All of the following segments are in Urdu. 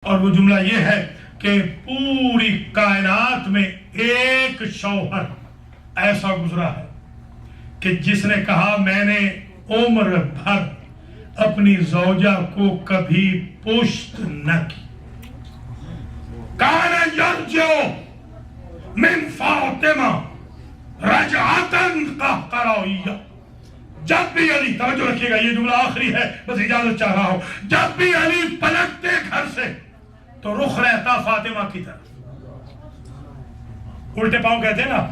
اور وہ جملہ یہ ہے کہ پوری کائنات میں ایک شوہر ایسا گزرا ہے کہ جس نے کہا میں نے عمر بھر اپنی زوجہ کو کبھی پشت نہ کی. کان یرجع من فاطمہ رجعتاً قہقرائیہ. جب بھی علی، توجہ رکھیے گا یہ جملہ آخری ہے، بس اجازت چاہ رہا ہوں، جب بھی علی پلٹتے گھر سے تو رخ رہتا فاطمہ کی طرف. الٹے پاؤں کہتے ہیں نا،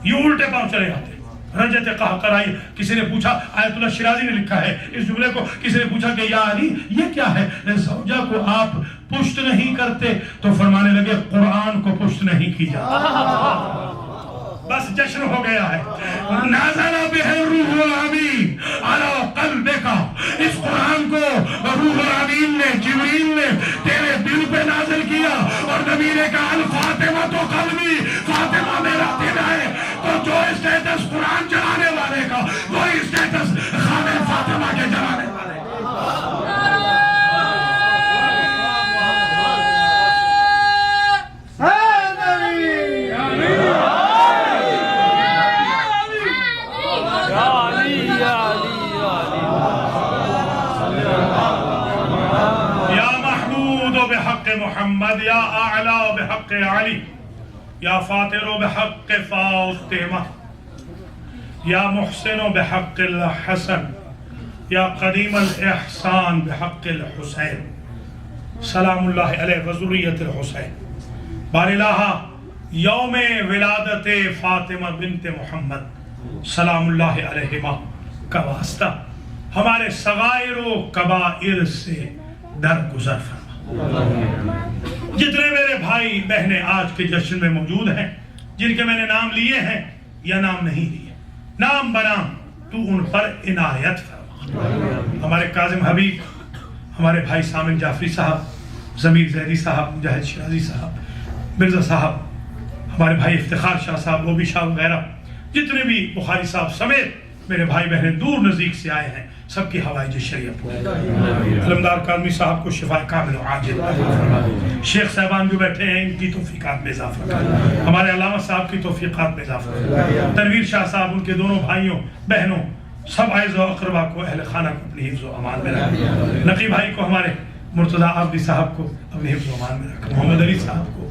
یہ الٹے پاؤں چلے جاتے. رجعت قہقرائی. کسی نے پوچھا، آیت اللہ شیرازی نے لکھا ہے اس جملے کو، کسی نے پوچھا کہ یا علی یہ کیا ہے، زوجہ کو آپ پشت نہیں کرتے؟ تو فرمانے لگے قرآن کو پشت نہیں کی جاتی. بس جشن ہو گیا ہے. نازل بہ الروح الامین علی قلبک. اس قرآن کو روح الامین نے، جبریل نے تیرے دل پہ نازل کیا اور نبی نے کہا الفاطمہ تو قلبی، فاطمہ میرا دل ہے. تو جو اسٹیٹس قرآن چلانے والے کا وہی اسٹیٹس خانہ فاطمہ کے چلانے والے کا. بحق محمد یا اعلی بحق علی یا فاطر بحق فاطمہ یا محسن بحق الحسن یا قدیم الاحسان بحق الحسین. سلام اللہ علیہ وذریۃ الحسین. بار الہ یوم ولادت فاطمہ بنت محمد سلام اللہ علیہما کا واسطہ ہمارے صغائر و کبائر سے درگزر فرما. جتنے میرے بھائی بہنیں آج کے جشن میں موجود ہیں، جن کے میں نے نام لیے ہیں یا نام نہیں لیے، نام بنام تو ان پر عنایت فرما. ہمارے کاظم حبیب، ہمارے بھائی سامن جعفری صاحب، ضمیر زیدی صاحب، مجاہد شیرازی صاحب، مرزا صاحب، ہمارے بھائی افتخار شاہ صاحب، روبی شاہ وغیرہ، جتنے بھی بخاری صاحب سمیت میرے بھائی بہنیں دور نزدیک سے آئے ہیں، سب کی حوائج شریعت. علمدار کاظمی صاحب کو شفاء کامل و عاجل. شیخ صاحبان جو بیٹھے ہیں ان کی توفیقات میں اضافہ کر. ہمارے علامہ صاحب کی توفیقات میں اضافہ کر. تنویر شاہ صاحب، ان کے دونوں بھائیوں بہنوں سب عائز و اقربا کو، اہل خانہ کو اپنی حفظ و امان میں رکھ. نقی بھائی کو، ہمارے مرتضیٰ عابدی صاحب کو اپنی حفظ و امان میں رکھ. محمد علی صاحب کو،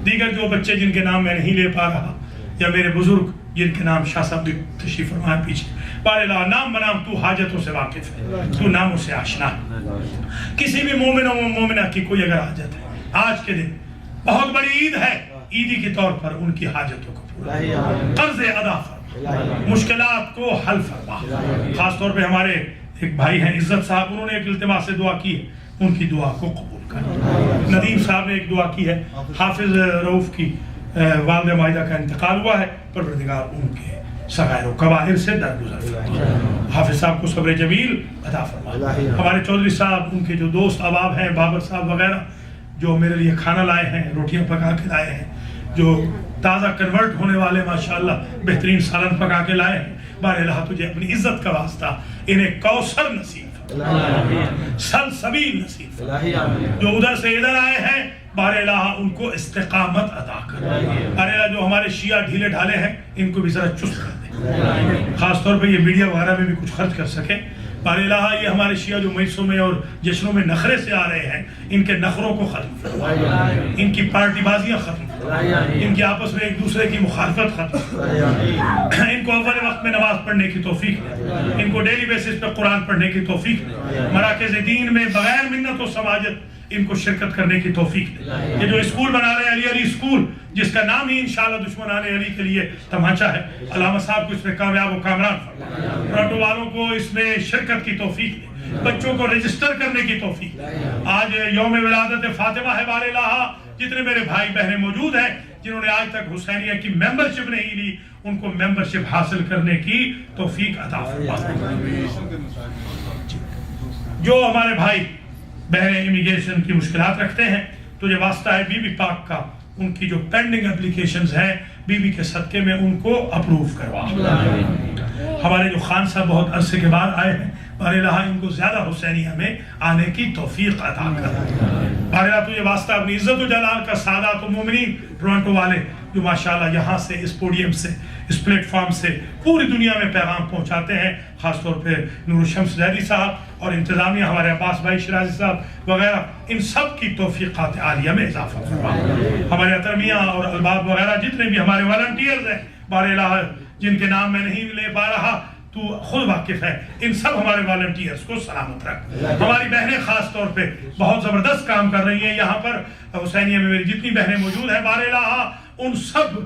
دیگر جو بچے جن کے نام میں نہیں لے پا رہا، یا میرے بزرگ جن کے نام شاہ صاحب بھی تشریف فرمائے پیچھے. باراللہ نام بنام تو حاجتوں سے واقف ہے، تو ناموں سے آشنا ہے. کسی بھی مومن و مومنہ کی کوئی اگر حاجت ہے، آج کے دن بہت بڑی عید ہے، عیدی کے طور پر ان کی حاجتوں کو پورا، قرض ادا فرما، مشکلات کو حل فرما. خاص طور پہ ہمارے ایک بھائی ہیں عزت صاحب، انہوں نے ایک التماس سے دعا کی ہے، ان کی دعا کو قبول کر. ندیم صاحب نے ایک دعا کی ہے، حافظ رؤوف کی والدہ مائدہ کا انتقال ہوا ہے، پروردگار ان کے صغائر و کبائر سے درگزر فرما. حافظ صاحب کو صبر جمیل عطا فرما. ہمارے چودھری صاحب، ان کے جو دوست احباب ہیں، بابر صاحب وغیرہ، جو میرے لیے کھانا لائے ہیں، روٹیاں پکا کے لائے ہیں، جو تازہ کنورٹ ہونے والے ماشاءاللہ بہترین سالن پکا کے لائے ہیں، بار الہ تجھے اپنی عزت کا واسطہ انہیں کوثر نصیب، سلسبیل نصیب. جو ادھر سے ادھر آئے ہیں، بار الہ ان کو استقامت عطا کر. بار الہ جو ہمارے شیعہ ڈھیلے ڈھالے ہیں، ان کو بھی ذرا چست کر دے، خاص طور پہ یہ میڈیا وغیرہ میں بھی کچھ خرچ کر سکے. بار الہ یہ ہمارے شیعہ جو مجلسوں میں اور جشنوں میں نخرے سے آ رہے ہیں، ان کے نخروں کو ختم فرما، ان کی پارٹی بازیاں ختم فرما، ان کی آپس میں ایک دوسرے کی مخالفت ختم فرما، ان کو اول وقت میں نماز پڑھنے کی توفیق دے، ان کو ڈیلی بیسس پہ قرآن پڑھنے کی توفیق دے، مراکز دین میں بغیر منت و سماجت ان کو شرکت کرنے کی توفیق دے. یہ جو اسکول بنا رہے ہیں علی علی اسکول، جس کا نام ہی انشاءاللہ دشمنان علی کے لیے تمانچہ ہے، علامہ صاحب کو اس میں کامیاب و کامران فرما. ٹورنٹو والوں کو اس میں شرکت کی توفیق دے، بچوں کو رجسٹر کرنے کی توفیق دے. آج یوم ولادت فاطمہ ہے، بار الہ جتنے میرے بھائی بہنیں موجود ہیں جنہوں نے آج تک حسینیہ کی ممبرشپ نہیں لی، ان کو ممبرشپ حاصل کرنے کی توفیق عطا فرما. جو ہمارے بھائی بہنیں امیگریشن کی مشکلات رکھتے ہیں، تو یہ واسطہ ہے بی بی پاک کا، ان کی جو پینڈنگ اپلیکیشنز ہیں بی بی کے صدقے میں ان کو اپروو کروا. ہمارے جو خان صاحب بہت عرصے کے بعد آئے ہیں، بار الہ ان کو زیادہ حسینیہ میں آنے کی توفیق عطا کر. بہرحال تو یہ واسطہ اپنی عزت و جلال کا سادات و مومنین ٹورانٹو والے جو ماشاءاللہ یہاں سے اس پوڈیم سے اس پلیٹ فارم سے پوری دنیا میں پیغام پہنچاتے ہیں، خاص طور پہ نور الشمس زیدی صاحب اور انتظامیہ ہمارے عباس بھائی شرازی صاحب وغیرہ، ان سب کی توفیقات عالیہ میں اضافہ فرما۔ ہمارے اترمیہ اور الباب وغیرہ جتنے بھی ہمارے والنٹیئرز ہیں بار الہ جن کے نام میں نہیں لے پا رہا، تو خود واقف ہے، ان سب ہمارے والنٹیئرز کو سلامت رکھ۔ ہماری بہنیں خاص طور پہ بہت زبردست کام کر رہی ہیں یہاں پر، حسینیہ میں میری جتنی بہنیں موجود ہیں بار الہ ان سب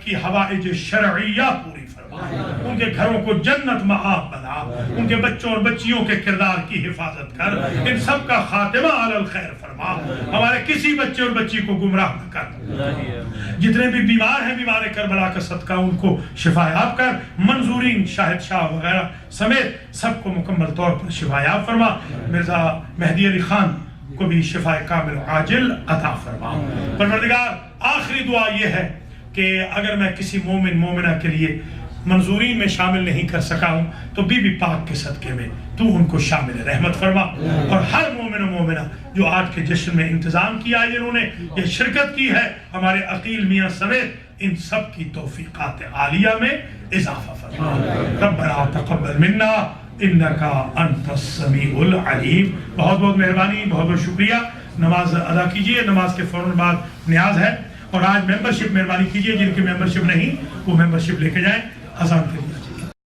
کی حوائج شرعیہ پوری فرما، ان کے گھروں کو جنت مآب بنا، ان کے بچوں اور بچیوں کے کردار کی حفاظت کر، ان سب کا خاتمہ علی الخیر فرما، ہمارے کسی بچے اور بچی کو گمراہ نہ کر۔ جتنے بھی بیمار ہیں بیمار کربلا کا صدقہ ان کو شفایاب کر، منظورین شاہد شاہ وغیرہ سمیت سب کو مکمل طور پر شفایاب فرما۔ مرزا مہدی علی خان کو بھی شفاء کامل عاجل عطا فرما۔ پروردگار آخری دعا یہ ہے کہ اگر میں کسی مومن مومنہ کے لیے منظورین میں شامل نہیں کر سکا ہوں تو بی بی پاک کے صدقے میں تو ان کو شامل رحمت فرما، اور ہر مومن و مومنہ جو آج کے جشن میں انتظام کیا ہے، جنہوں نے یہ شرکت کی ہے، ہمارے عقیل میاں سمیت ان سب کی توفیقات عالیہ میں اضافہ فرما۔ ربنا تقبل منا انکا انت السمیع العلیم۔ بہت بہت مہربانی، بہت بہت شکریہ۔ نماز ادا کیجئے، نماز کے فوراً بعد نیاز ہے، اور آج ممبرشپ مہربانی کیجئے، جن کی ممبرشپ نہیں وہ ممبرشپ لے کے جائیں۔ اذان کے